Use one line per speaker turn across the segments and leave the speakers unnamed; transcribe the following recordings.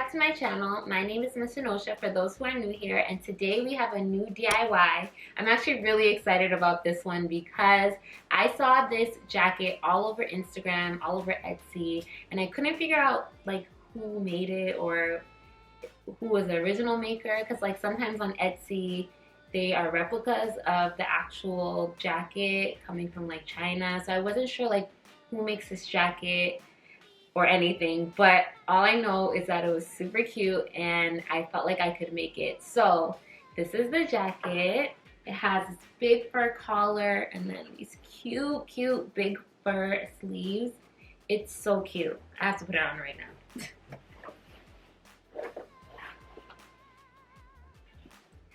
back to my channel. My name is MissEnocha for those who are new here, and today we have a new DIY. I'm actually really excited about this one because I saw this jacket all over Instagram, all over Etsy, and I couldn't figure out like who made it or who was the original maker, because like sometimes on Etsy they are replicas of the actual jacket coming from like China, so I wasn't sure like who makes this jacket or anything, but all I know is that it was super cute and I felt like I could make it. So this is the jacket. It has this big fur collar and then these cute big fur sleeves. It's so cute. I have to put it on right now.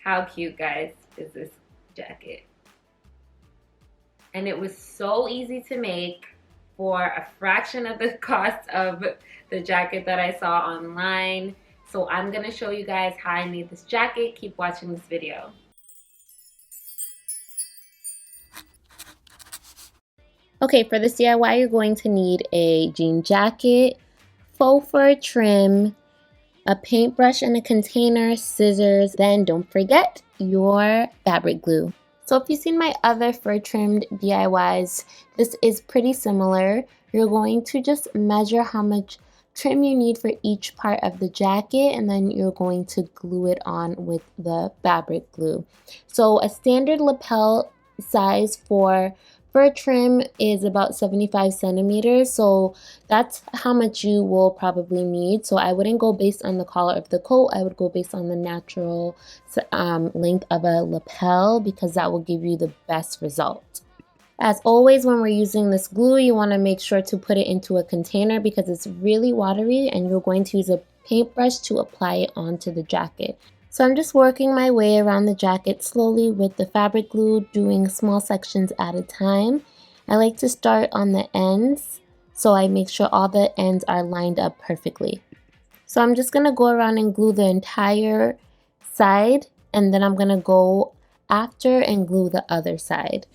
How cute, guys, is this jacket? And it was so easy to make for a fraction of the cost of the jacket that I saw online. So I'm gonna show you guys how I made this jacket. Keep watching this video. Okay, for this DIY, you're going to need a jean jacket, faux fur trim, a paintbrush and a container, scissors, then don't forget your fabric glue. So if you've seen my other fur trimmed DIYs, this is pretty similar. You're going to just measure how much trim you need for each part of the jacket, and then you're going to glue it on with the fabric glue. So a standard lapel size for fur trim is about 75 centimeters, so that's how much you will probably need. So I wouldn't go based on the collar of the coat, I would go based on the natural length of a lapel, because that will give you the best result. As always, when we're using this glue, you want to make sure to put it into a container because it's really watery and you're going to use a paintbrush to apply it onto the jacket. So I'm just working my way around the jacket slowly with the fabric glue, doing small sections at a time. I like to start on the ends, so I make sure all the ends are lined up perfectly. So I'm just going to go around and glue the entire side, and then I'm going to go after and glue the other side.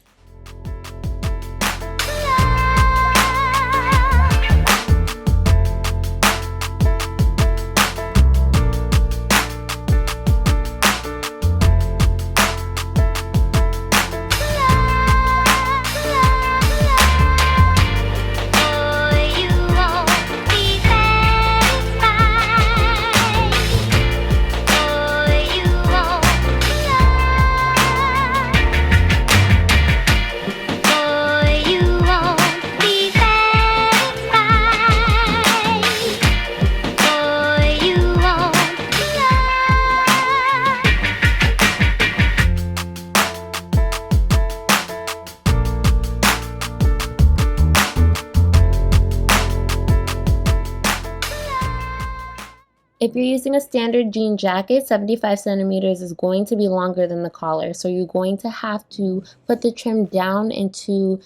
If you're using a standard jean jacket, 75 centimeters is going to be longer than the collar. So you're going to have to put the trim down into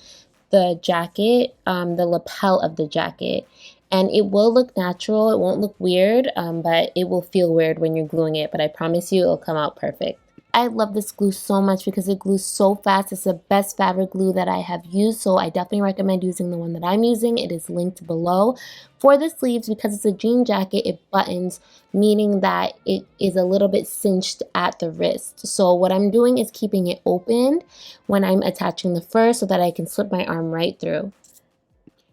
the jacket, the lapel of the jacket. And it will look natural, it won't look weird, but it will feel weird when you're gluing it. But I promise you it'll come out perfect. I love this glue so much because it glues so fast. It's the best fabric glue that I have used, so I definitely recommend using the one that I'm using. It is linked below. For the sleeves, because it's a jean jacket, it buttons, meaning that it is a little bit cinched at the wrist. So what I'm doing is keeping it open when I'm attaching the fur so that I can slip my arm right through.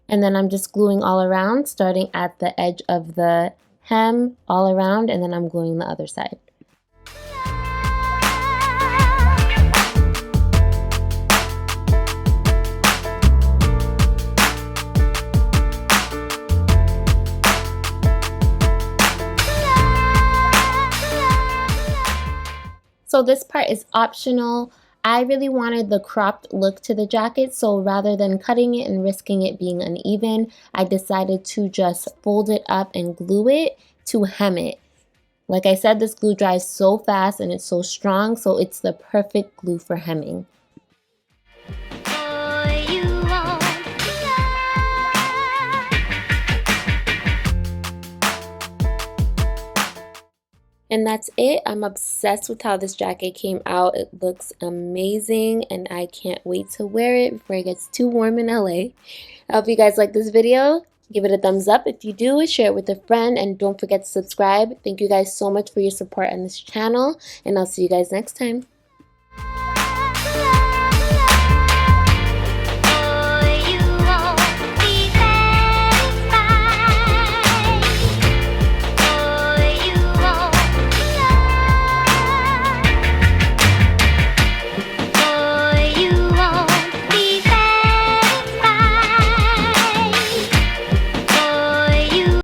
And then I'm just gluing all around, starting at the edge of the hem all around, and then I'm gluing the other side. So this part is optional. I really wanted the cropped look to the jacket, so rather than cutting it and risking it being uneven, I decided to just fold it up and glue it to hem it. Like I said, this glue dries so fast and it's so strong, so it's the perfect glue for hemming. And that's it. I'm obsessed with how this jacket came out. It looks amazing and I can't wait to wear it before it gets too warm in LA. I hope you guys like this video. Give it a thumbs up if you do, share it with a friend, and don't forget to subscribe. Thank you guys so much for your support on this channel, and I'll see you guys next time.